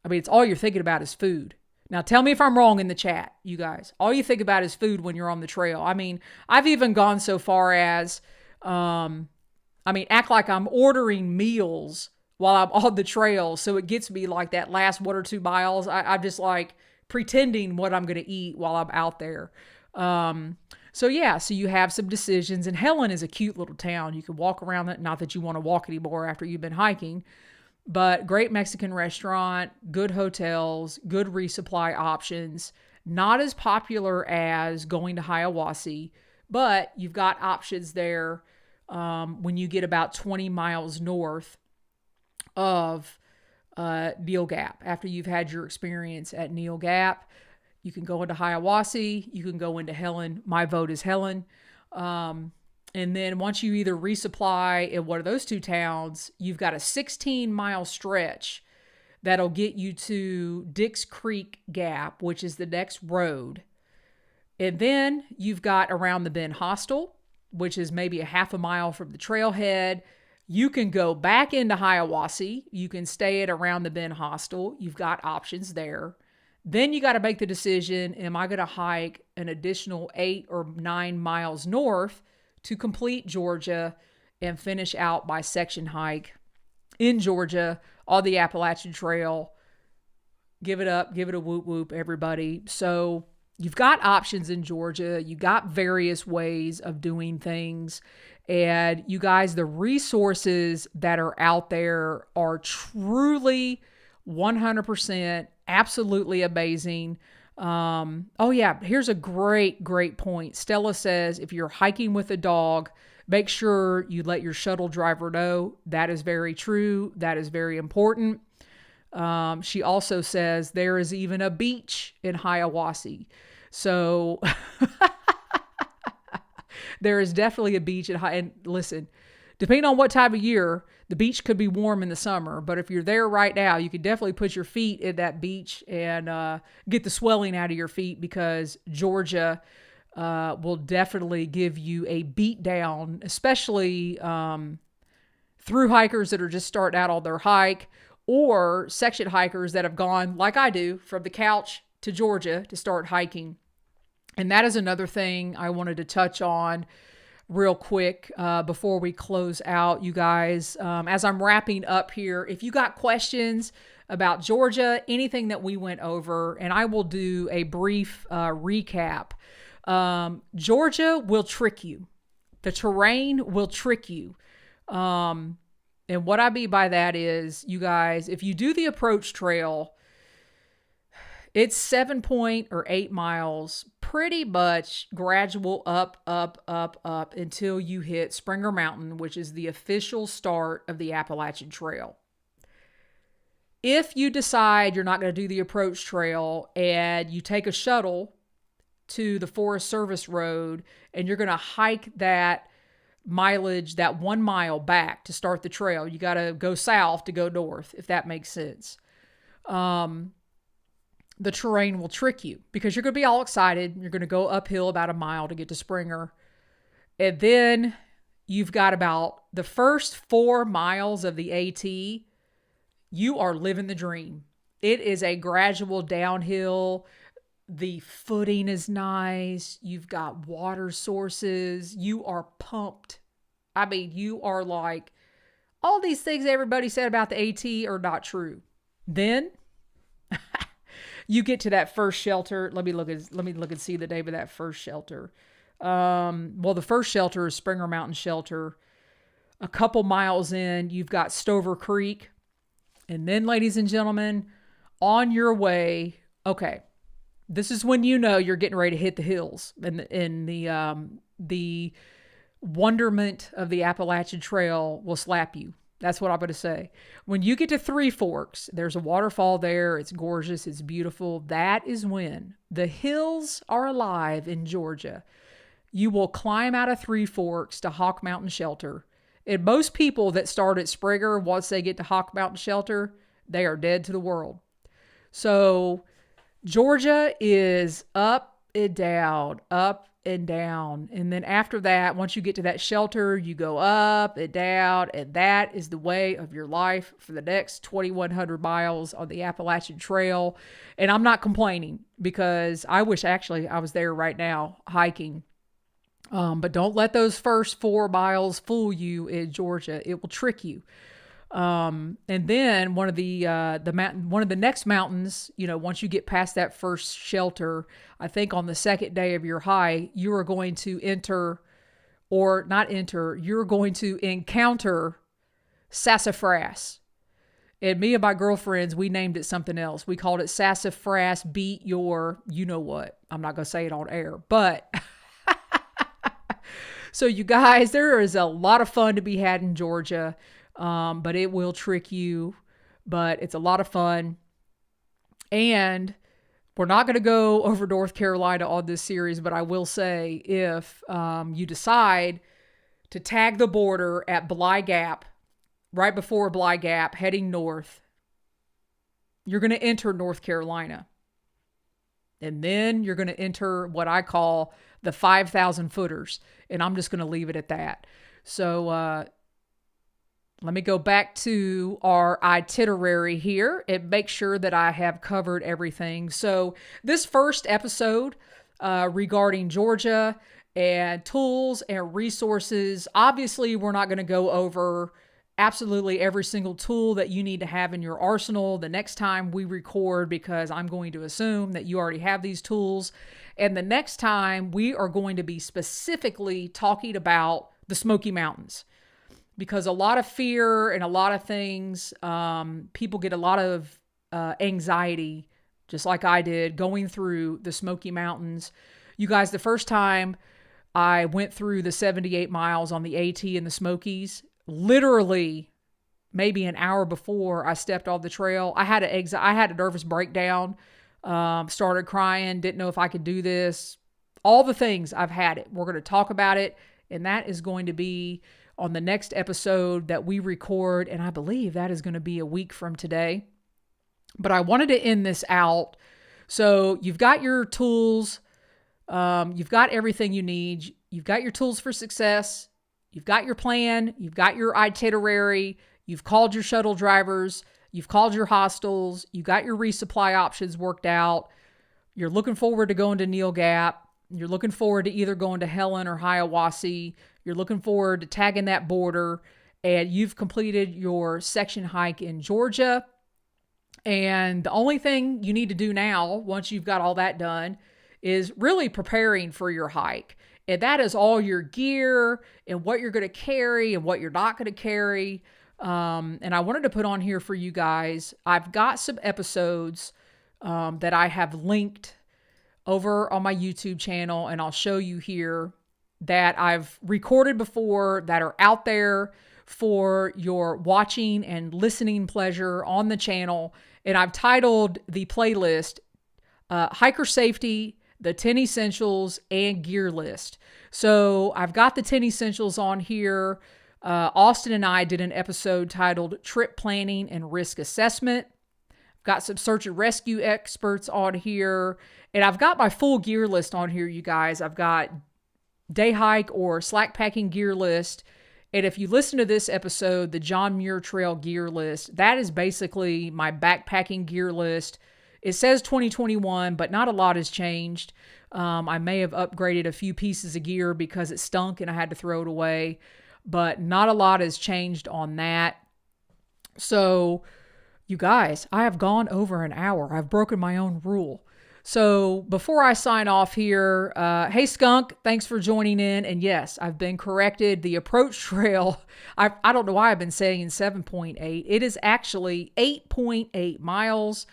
Speaker 1: I mean, it's all you're thinking about is food. Now, tell me if I'm wrong in the chat, you guys. All you think about is food when you're on the trail. I mean, I've even gone so far as, act like I'm ordering meals while I'm on the trail. So it gets me like that last 1 or 2 miles. I'm just like pretending what I'm going to eat while I'm out there. So you have some decisions. And Helen is a cute little town. You can walk around it. Not that you want to walk anymore after you've been hiking. But great Mexican restaurant, good hotels, good resupply options. Not as popular as going to Hiawassee, but you've got options there when you get about 20 miles north of Neil Gap. After you've had your experience at Neil Gap, you can go into Hiawassee, you can go into Helen. My vote is Helen. And then once you either resupply in one of those 2 towns, you've got a 16-mile stretch that'll get you to Dix Creek Gap, which is the next road. And then you've got Around the Bend Hostel, which is maybe a half a mile from the trailhead. You can go back into Hiawassee. You can stay at Around the Bend Hostel. You've got options there. Then you got to make the decision, am I going to hike an additional 8 or 9 miles north to complete Georgia and finish out my section hike in Georgia on the Appalachian Trail? Give it up, give it a whoop whoop, everybody. So you've got options in Georgia. You got various ways of doing things. And you guys, the resources that are out there are truly 100% absolutely amazing. Here's a great point. Stella says, if you're hiking with a dog, make sure you let your shuttle driver know. That is very true. That is very important. She also says there is even a beach in Hiawassee. So there is definitely a beach and listen, depending on what time of year, the beach could be warm in the summer, but if you're there right now, you could definitely put your feet in that beach and get the swelling out of your feet, because Georgia will definitely give you a beat down, especially through hikers that are just starting out on their hike, or section hikers that have gone, like I do, from the couch to Georgia to start hiking. And that is another thing I wanted to touch on real quick before we close out, you guys. As I'm wrapping up here, if you got questions about Georgia, anything that we went over, and I will do a brief recap. Georgia will trick you. The terrain will trick you. And what I mean by that is, you guys, if you do the approach trail, it's 7 or 8 miles pretty much gradual up, up, up, up until you hit Springer Mountain, which is the official start of the Appalachian Trail. If you decide you're not going to do the approach trail and you take a shuttle to the Forest Service Road and you're going to hike that mileage, that 1 mile back to start the trail, you got to go south to go north, if that makes sense. The terrain will trick you because you're going to be all excited. You're going to go uphill about 1 mile to get to Springer. And then you've got about the first 4 miles of the AT. You are living the dream. It is a gradual downhill. The footing is nice. You've got water sources. You are pumped. I mean, you are like, all these things everybody said about the AT are not true. Then you get to that first shelter. Let me look and see the name of that first shelter. Well, the first shelter is Springer Mountain Shelter. A couple miles in, you've got Stover Creek. And then, ladies and gentlemen, on your way, okay, this is when you know you're getting ready to hit the hills, and the wonderment of the Appalachian Trail will slap you. That's what I'm going to say. When you get to Three Forks, there's a waterfall there. It's gorgeous. It's beautiful. That is when the hills are alive in Georgia. You will climb out of Three Forks to Hawk Mountain Shelter. And most people that start at Springer, once they get to Hawk Mountain Shelter, they are dead to the world. So Georgia is up and down, up and down. And then after that, once you get to that shelter, you go up and down. And that is the way of your life for the next 2,100 miles on the Appalachian Trail. And I'm not complaining because I wish actually I was there right now hiking. But don't let those first 4 miles fool you in Georgia. It will trick you. And then one of the next mountains, once you get past that first shelter, I think on the second day of your hike, you are going to you're going to encounter sassafras. And me and my girlfriends, we named it something else. We called it sassafras beat your, you know what. I'm not going to say it on air, but so you guys, there is a lot of fun to be had in Georgia. But it will trick you, but it's a lot of fun. And we're not going to go over North Carolina on this series, but I will say if you decide to tag the border at Bly Gap, right before Bly Gap, heading north, you're going to enter North Carolina. And then you're going to enter what I call the 5,000 footers. And I'm just going to leave it at that. So, let me go back to our itinerary here and make sure that I have covered everything. So this first episode regarding Georgia and tools and resources, obviously we're not going to go over absolutely every single tool that you need to have in your arsenal the next time we record, because I'm going to assume that you already have these tools. And the next time we are going to be specifically talking about the Smoky Mountains. Because a lot of fear and a lot of things, people get a lot of anxiety, just like I did, going through the Smoky Mountains. You guys, the first time I went through the 78 miles on the AT in the Smokies, literally maybe an hour before I stepped off the trail, I had a nervous breakdown, started crying, didn't know if I could do this. All the things, I've had it. We're going to talk about it, and that is going to be on the next episode that we record, and I believe that is going to be a week from today. But I wanted to end this out. So you've got your tools. You've got everything you need. You've got your tools for success. You've got your plan. You've got your itinerary. You've called your shuttle drivers. You've called your hostels. You've got your resupply options worked out. You're looking forward to going to Neal Gap. You're looking forward to either going to Helen or Hiawassee. You're looking forward to tagging that border, and you've completed your section hike in Georgia. And the only thing you need to do now, once you've got all that done, is really preparing for your hike. And that is all your gear and what you're going to carry and what you're not going to carry. And I wanted to put on here for you guys, I've got some episodes that I have linked over on my YouTube channel, and I'll show you here that I've recorded before that are out there for your watching and listening pleasure on the channel. And I've titled the playlist Hiker Safety, the 10 Essentials, and Gear List. So I've got the 10 Essentials on here. Austin and I did an episode titled Trip Planning and Risk Assessment. I've got some search and rescue experts on here. And I've got my full gear list on here, you guys. I've got day hike or slack packing gear list. And if you listen to this episode, the John Muir Trail gear list, that is basically my backpacking gear list. It says 2021, but not a lot has changed. I may have upgraded a few pieces of gear because it stunk and I had to throw it away, but not a lot has changed on that. So, you guys, I have gone over an hour. I've broken my own rule. So before I sign off here, hey Skunk, thanks for joining in. And yes, I've been corrected. The approach trail, I don't know why I've been saying 7.8. It is actually 8.8 miles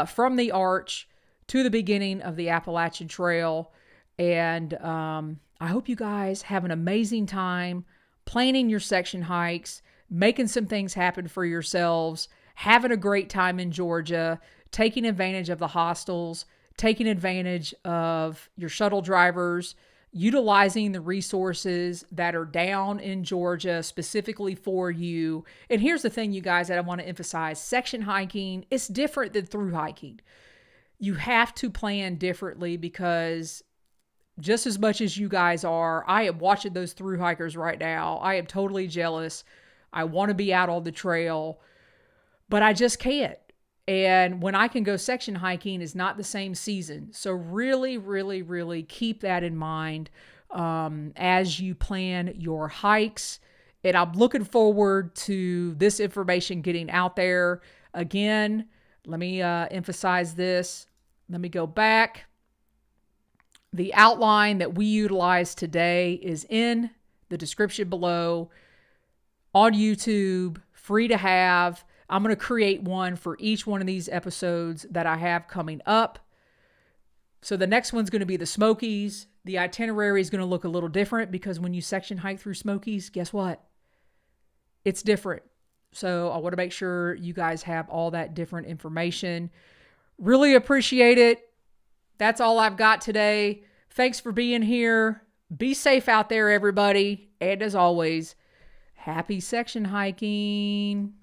Speaker 1: from the arch to the beginning of the Appalachian Trail. And I hope you guys have an amazing time planning your section hikes, making some things happen for yourselves, having a great time in Georgia, taking advantage of the hostels, taking advantage of your shuttle drivers, utilizing the resources that are down in Georgia specifically for you. And here's the thing, you guys, that I want to emphasize. Section hiking is different than through hiking. You have to plan differently because just as much as you guys are, I am watching those through hikers right now. I am totally jealous. I want to be out on the trail, but I just can't. And when I can go section hiking is not the same season. So really, really, really keep that in mind as you plan your hikes. And I'm looking forward to this information getting out there. Again, let me emphasize this. Let me go back. The outline that we utilize today is in the description below on YouTube, free to have. I'm going to create one for each one of these episodes that I have coming up. So the next one's going to be the Smokies. The itinerary is going to look a little different because when you section hike through Smokies, guess what? It's different. So I want to make sure you guys have all that different information. Really appreciate it. That's all I've got today. Thanks for being here. Be safe out there, everybody. And as always, happy section hiking.